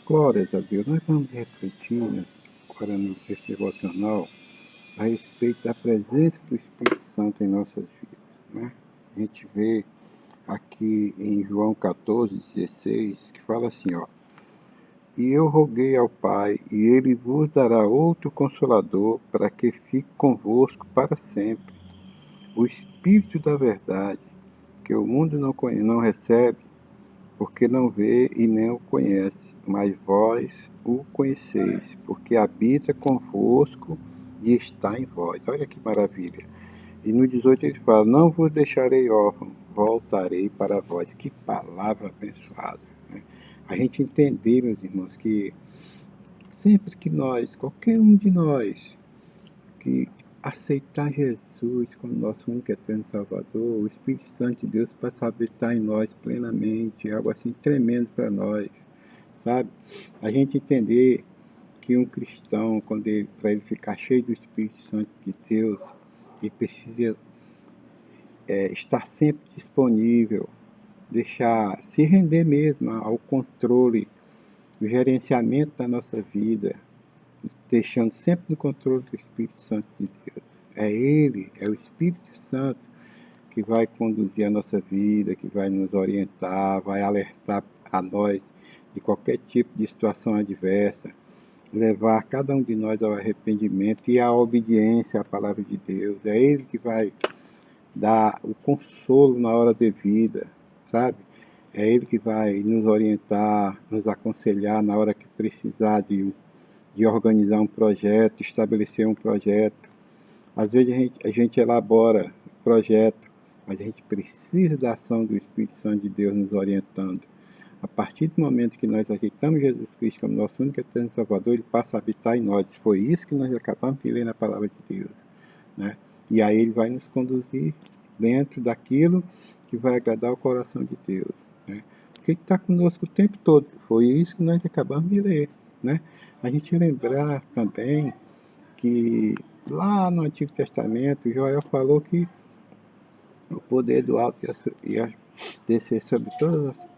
Glórias a Deus. Nós vamos refletir agora no texto devocional a respeito da presença do Espírito Santo em nossas vidas, né? A gente vê aqui em João 14:16 que fala assim, ó: E eu roguei ao Pai, e ele vos dará outro Consolador, para que fique convosco para sempre, o Espírito da verdade, que o mundo não recebe, porque não vê e nem o conhece, mas vós o conheceis, porque habita convosco e está em vós. Olha que maravilha. E no 18 ele fala: Não vos deixarei órfão, voltarei para vós. Que palavra abençoada, né? A gente entender, meus irmãos, que sempre que nós, qualquer um de nós, que aceitar Jesus como nosso único e eterno Salvador, o Espírito Santo de Deus passa a habitar em nós plenamente, é algo assim tremendo para nós, sabe? A gente entender que um cristão, para ele ficar cheio do Espírito Santo de Deus, ele precisa estar sempre disponível, deixar se render mesmo ao controle, o gerenciamento da nossa vida, deixando sempre no controle do Espírito Santo de Deus. É Ele, é o Espírito Santo que vai conduzir a nossa vida, que vai nos orientar, vai alertar a nós de qualquer tipo de situação adversa, levar cada um de nós ao arrependimento e à obediência à palavra de Deus. É Ele que vai dar o consolo na hora devida, sabe? É Ele que vai nos orientar, nos aconselhar na hora que precisar de organizar um projeto, estabelecer um projeto. Às vezes a gente elabora projeto, mas a gente precisa da ação do Espírito Santo de Deus nos orientando. A partir do momento que nós aceitamos Jesus Cristo como nosso único e eterno Salvador, Ele passa a habitar em nós. Foi isso que nós acabamos de ler na palavra de Deus, né? E aí Ele vai nos conduzir dentro daquilo que vai agradar o coração de Deus, né? Porque Ele está conosco o tempo todo. Foi isso que nós acabamos de ler, né? A gente lembrar também que lá no Antigo Testamento, Joel falou que o poder do alto ia descer sobre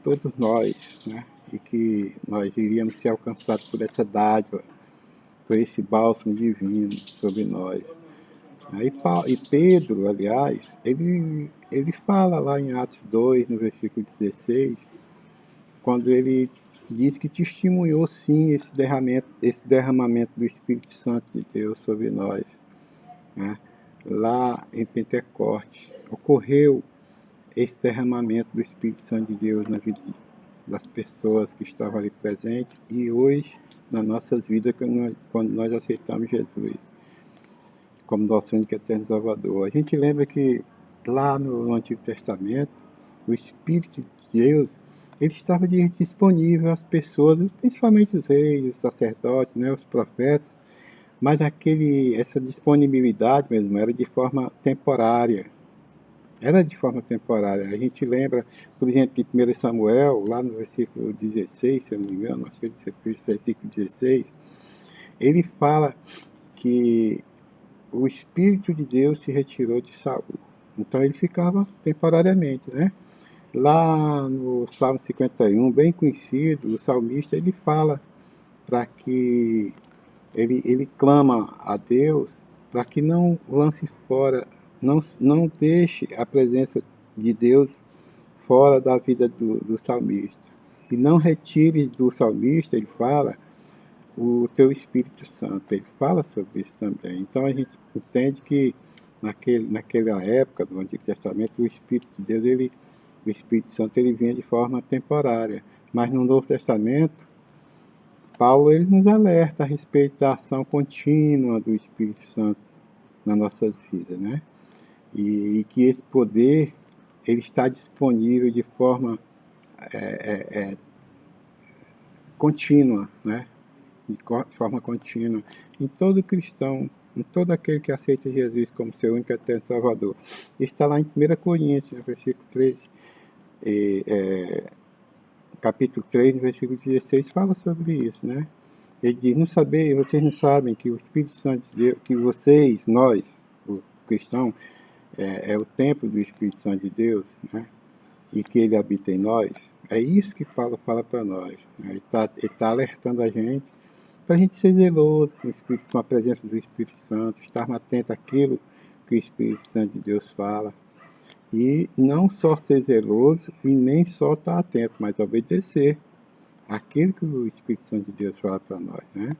todos nós, né? E que nós iríamos ser alcançados por essa dádiva, por esse bálsamo divino sobre nós. E Pedro, aliás, ele fala lá em Atos 2, no versículo 16, quando ele diz que testemunhou sim esse derramamento do Espírito Santo de Deus sobre nós, né? Lá em Pentecostes ocorreu esse derramamento do Espírito Santo de Deus na vida das pessoas que estavam ali presentes e hoje nas nossas vidas quando nós aceitamos Jesus como nosso único e eterno Salvador. A gente lembra que lá no Antigo Testamento o Espírito de Deus ele estava disponível às pessoas, principalmente os reis, os sacerdotes, né, os profetas, mas essa disponibilidade mesmo era de forma temporária. Era de forma temporária. A gente lembra, por exemplo, de 1 Samuel, lá no versículo 16, se eu não me engano, acho que é o versículo 16, ele fala que o Espírito de Deus se retirou de Saul. Então ele ficava temporariamente, né? Lá no Salmo 51, bem conhecido, o salmista ele fala para que ele clama a Deus para que não lance fora, não deixe a presença de Deus fora da vida do salmista. E não retire do salmista, ele fala, o teu Espírito Santo. Ele fala sobre isso também. Então a gente entende que naquela época do Antigo Testamento, o Espírito de Deus, o Espírito Santo, ele vinha de forma temporária. Mas no Novo Testamento, Paulo ele nos alerta a respeito da ação contínua do Espírito Santo nas nossas vidas, né? E que esse poder ele está disponível de forma contínua, né? De forma contínua em todo cristão, em todo aquele que aceita Jesus como seu único e eterno Salvador. Está lá em 1 Coríntios, no versículo 3, capítulo 3, no versículo 16, fala sobre isso, né? Ele diz: vocês não sabem que o Espírito Santo de Deus, que nós, o cristão, é o templo do Espírito Santo de Deus, né? e que Ele habita em nós, é isso que Paulo fala para nós. Né? Ele tá alertando a gente para a gente ser zeloso com o Espírito, com a presença do Espírito Santo, estarmos atentos àquilo que o Espírito Santo de Deus fala. E não só ser zeloso e nem só estar atento, mas obedecer aquilo que o Espírito Santo de Deus fala para nós, né?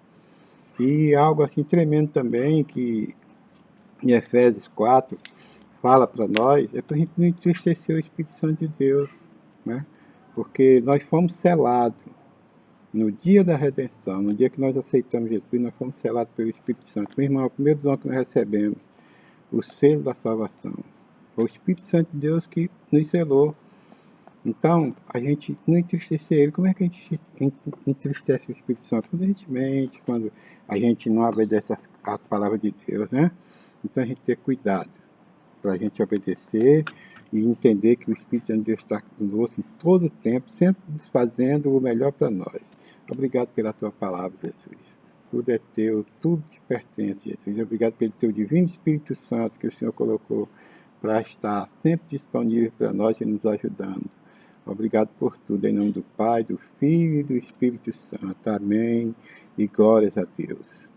E algo assim tremendo também que em Efésios 4 fala para nós é para a gente não entristecer o Espírito Santo de Deus, né? Porque nós fomos selados no dia da redenção, no dia que nós aceitamos Jesus, nós fomos selados pelo Espírito Santo. Meu irmão, o primeiro dom que nós recebemos, o selo da salvação, foi o Espírito Santo de Deus que nos selou. Então, a gente não entristecer ele. Como é que a gente entristece o Espírito Santo? Quando a gente mente, quando a gente não obedece às palavras de Deus, né? Então, a gente tem cuidado para a gente obedecer e entender que o Espírito Santo de Deus está conosco em todo o tempo, sempre nos fazendo o melhor para nós. Obrigado pela tua palavra, Jesus. Tudo é teu, tudo te pertence, Jesus. Obrigado pelo teu divino Espírito Santo que o Senhor colocou para estar sempre disponível para nós e nos ajudando. Obrigado por tudo, em nome do Pai, do Filho e do Espírito Santo. Amém. E glórias a Deus.